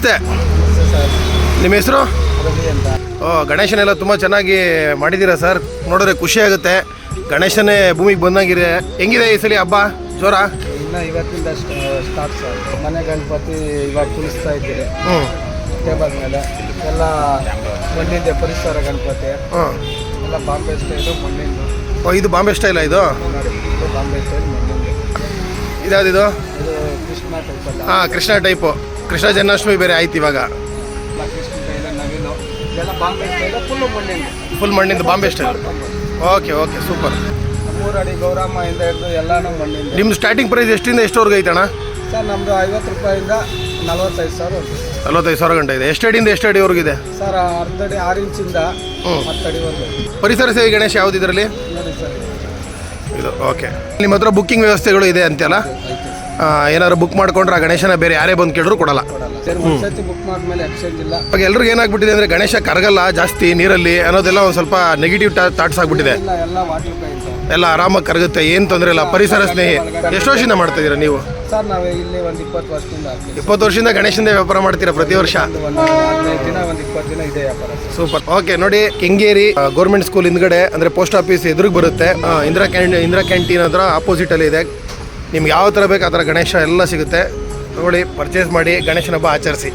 ನಮಸ್ತೆ. ನಿಮ್ಮ ಹೆಸರು? ಗಣೇಶನೆಲ್ಲ ತುಂಬ ಚೆನ್ನಾಗಿ ಮಾಡಿದ್ದೀರಾ ಸರ್. ನೋಡಿದ್ರೆ ಖುಷಿ ಆಗುತ್ತೆ. ಗಣೇಶನೇ ಭೂಮಿಗೆ ಬಂದಾಗಿದೆ. ಹೆಂಗಿದೆ ಈ ಸಲ ಹಬ್ಬ? ಜೋರ? ಇನ್ನು ಇವತ್ತಿಂದ ಸ್ಟಾರ್ಟ್ ಸರ್. ಮನೆ ಗಣಪತಿ ಇವಾಗ ಕುಳಿಸ್ತಾ ಇದ್ದೀರಿ ಟೇಬಲ್ ಮೇಲೆ. ಎಲ್ಲ ಮಣ್ಣಿಂದೆ ಪರಿಸರ ಗಣಪತಿ ಎಲ್ಲ ಬಾಂಬೆ ಸ್ಟೈಲು ಮಣ್ಣಿಂದು. ಇದು ಬಾಂಬೆ ಸ್ಟೈಲ? ಇದು ಬಾಂಬೆ ಸ್ಟೈಲ್ ಮಣ್ಣಿಂದು. ಇದ್ಯಾವುದಿದು? ಇದು ಕೃಷ್ಣ ಟೈಪ್ ಅಲ್ಲ. ಕೃಷ್ಣ ಟೈಪು. ಕೃಷ್ಣ ಜನ್ಮಾಷ್ಟಮಿ ಬೇರೆ ಆಯ್ತು ಇವಾಗ. ಕೃಷ್ಣ ಸ್ಟೈಲ ನವೀನು ಇದೆಲ್ಲ ಬಾಂಬೆ ಸ್ಟೈಲು ಫುಲ್ ಮಣ್ಣಿಂದು ಬಾಂಬೆ ಸ್ಟೈಲ್. Okay super. 3 ಅಡಿ ಗೌರಮ್ಮ ಇಂದ ಹಿಡಿದು ಎಲ್ಲಾನು ಮಣ್ಣಿಂದ. ನಿಮ್ದು ಸ್ಟಾರ್ಟಿಂಗ್ ಪ್ರೈಸ್ ಎಷ್ಟಿಂದ ಎಷ್ಟವರೆಗೂ ಐತಣ್ಣ? ಸರ್ ನಮ್ಮದು 50 ರೂಪಾಯಿಂದ 45 ಸಾವಿರ. 45 ಸಾವಿರ ಗಂಟೆ ಇದೆ. ಎಷ್ಟು ಅಡಿಯಿಂದ ಎಷ್ಟು ಅಡಿವರೆಗಿದೆ ಸರ್? 10 ಅಡಿ 6 ಇಂಚಿಂದ 10 ಅಡಿವರೆಗೂ. ಪರಿಸರ ಸೇವೆ ಗಣೇಶ ಯಾವ್ದು ಇದರಲ್ಲಿ? ನೋಡಿ ಸರ್ ಇದು. ಓಕೆ. ನಿಮ್ಮ ಹತ್ರ ಬುಕ್ಕಿಂಗ್ ವ್ಯವಸ್ಥೆಗಳು ಇದೆ ಅಂತೆಲ್ಲ? ಏನಾದ್ರು ಬುಕ್ ಮಾಡ್ಕೊಂಡ್ರೆ ಆ ಗಣೇಶನ ಬೇರೆ ಯಾರೇ ಬಂದು ಕೇಳಿದ್ರು ಕೊಡಲ್ಲ? ಸರ್ ಒಂದ್ಸತಿ ಬುಕ್ ಮಾಡಿದ್ಮೇಲೆ ಎಕ್ಸ್ಚೇಂಜ್ ಇಲ್ಲ. ಇವಾಗ ಎಲ್ರಿಗೂ ಏನಾಗ್ಬಿಟ್ಟಿದೆ ಅಂದರೆ ಗಣೇಶ ಕರಗಲ್ಲ ಜಾಸ್ತಿ ನೀರಲ್ಲಿ ಅನ್ನೋದೆಲ್ಲ ಒಂದು ಸ್ವಲ್ಪ ನೆಗೆಟಿವ್ ಥಾಟ್ಸ್ ಆಗ್ಬಿಟ್ಟಿದೆ. ಎಲ್ಲ ವಾಟರ್ ಪೈಂಟ್ ಎಲ್ಲ ಆರಾಮಾಗಿ ಕರಗುತ್ತೆ, ಏನು ತೊಂದರೆ ಇಲ್ಲ. ಪರಿಸರ ಸ್ನೇಹಿ. ಎಷ್ಟು ವರ್ಷದಿಂದ ಮಾಡ್ತಾ ಇದ್ದೀರಾ ನೀವು? ಸರ್ ನಾವು ಇಲ್ಲಿ ಒಂದು 20 ವರ್ಷದಿಂದ 20 ವರ್ಷದಿಂದ ಗಣೇಶಂದೇ ವ್ಯಾಪಾರ ಮಾಡ್ತೀರಾ ಪ್ರತಿ ವರ್ಷ? ಒಂದು 15 ದಿನ ಒಂದು 20 ದಿನ ಇದೆ ವ್ಯಾಪಾರ. ಸೂಪರ್. ಓಕೆ. ನೋಡಿ, ಕೆಂಗೇರಿ ಗೌರ್ಮೆಂಟ್ ಸ್ಕೂಲ್ ಹಿಂದ್ಗಡೆ ಅಂದರೆ ಪೋಸ್ಟ್ ಆಫೀಸ್ ಎದುರಿಗೆ ಬರುತ್ತೆ. ಇಂದಿರಾ ಕ್ಯಾಂಟೀನ್ ಹತ್ರ ಆಪೋಸಿಟಲ್ಲಿ ಇದೆ. ನಿಮ್ಗೆ ಯಾವ ಥರ ಬೇಕು ಆ ಥರ ಗಣೇಶ ಎಲ್ಲ ಸಿಗುತ್ತೆ. ನೋಡಿ, ಪರ್ಚೇಸ್ ಮಾಡಿ ಗಣೇಶನ ಹಬ್ಬ ಆಚರಿಸಿ.